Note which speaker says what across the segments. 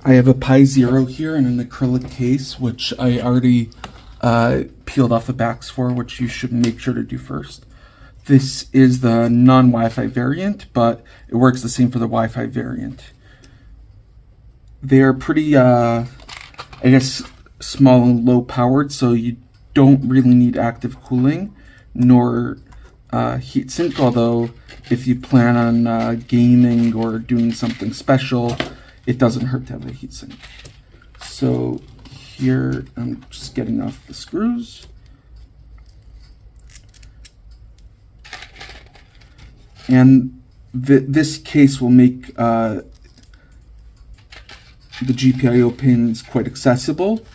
Speaker 1: I have a Pi Zero here in an acrylic case, which I already peeled off the backs for, which you should make sure to do first. This is the non-Wi-Fi variant, but it works the same for the Wi-Fi variant. They're pretty, I guess, small and low powered, so you don't really need active cooling, nor heatsink, although if you plan on gaming or doing something special, it doesn't hurt to have a heatsink. So here I'm just getting off the screws. And this case will make the GPIO pins quite accessible,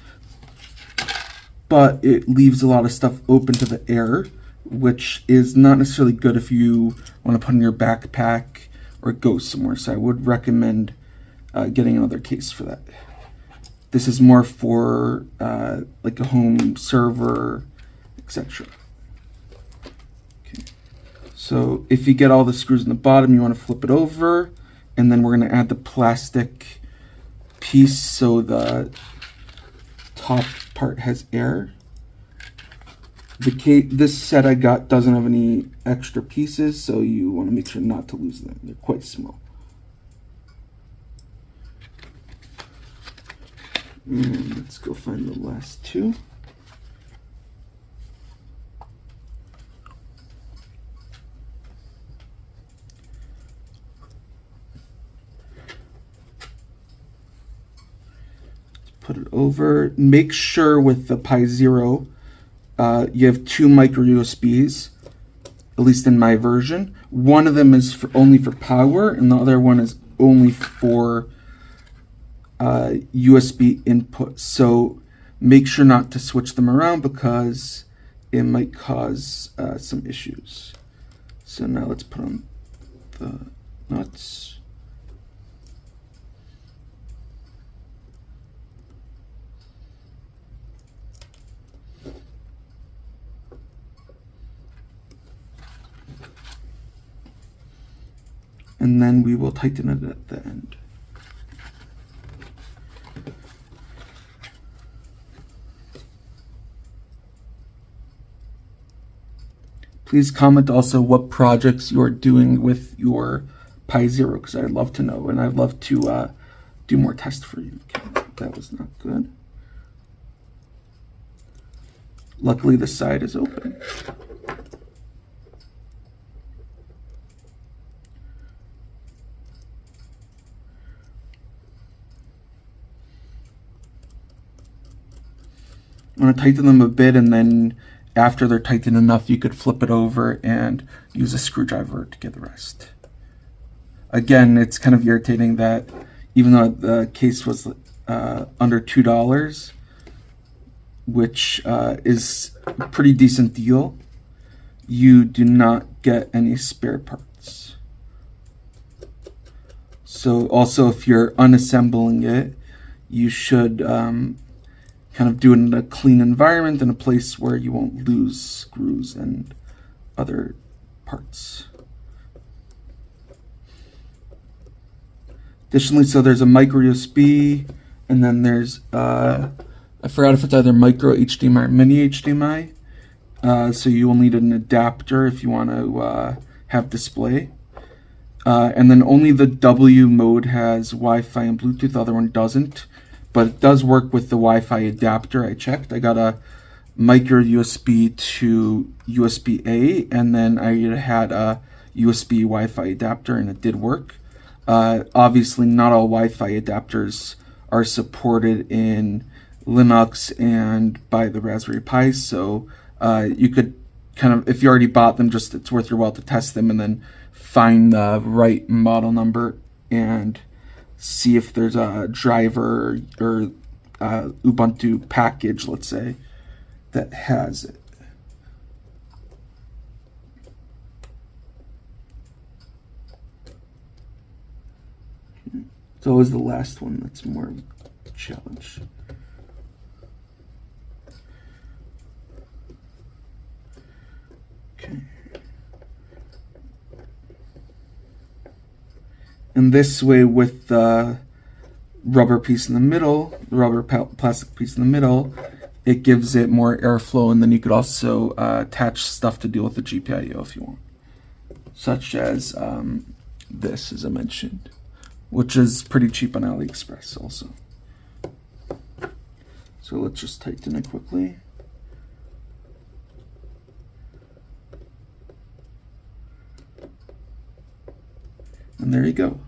Speaker 1: but it leaves a lot of stuff open to the air, which is not necessarily good if you want to put in your backpack or go somewhere. So I would recommend getting another case for that. This is more for like a home server, etc. Okay. So if you get all the screws in the bottom, you want to flip it over, and then we're going to add the plastic piece so the top part has air. This set I got doesn't have any extra pieces, so you want to make sure not to lose them. They're quite small. And let's go find the last two. Put it over. Make sure with the Pi Zero, you have two micro USBs, at least in my version. One of them is only for power, and the other one is only for USB input. So make sure not to switch them around because it might cause some issues. So now let's put on the nuts. And then we will tighten it at the end. Please comment also what projects you're doing with your Pi Zero, because I'd love to know, and I'd love to do more tests for you. Okay, that was not good. Luckily, the side is open. I'm going to tighten them a bit, and then after they're tightened enough, you could flip it over and use a screwdriver to get the rest. Again, it's kind of irritating that even though the case was under $2, which is a pretty decent deal, you do not get any spare parts. So also, if you're unassembling it, you should kind of do it in a clean environment, in a place where you won't lose screws and other parts. Additionally, so there's a micro USB, and then there's, I forgot if it's either micro HDMI or mini HDMI. So you will need an adapter if you want to have display. And then only the W mode has Wi-Fi and Bluetooth, the other one doesn't. But it does work with the Wi-Fi adapter. I checked. I got a micro USB to USB-A, and then I had a USB Wi-Fi adapter, and it did work. Obviously, not all Wi-Fi adapters are supported in Linux and by the Raspberry Pi, so you could kind of, if you already bought them, just it's worth your while to test them and then find the right model number and see if there's a driver or Ubuntu package, let's say, that has it. It's always the last one that's more of a challenge. Okay. And this way, with the rubber piece in the middle, the rubber plastic piece in the middle, it gives it more airflow, and then you could also attach stuff to deal with the GPIO if you want, such as this, as I mentioned, which is pretty cheap on AliExpress also. So let's just tighten it quickly. And there you go.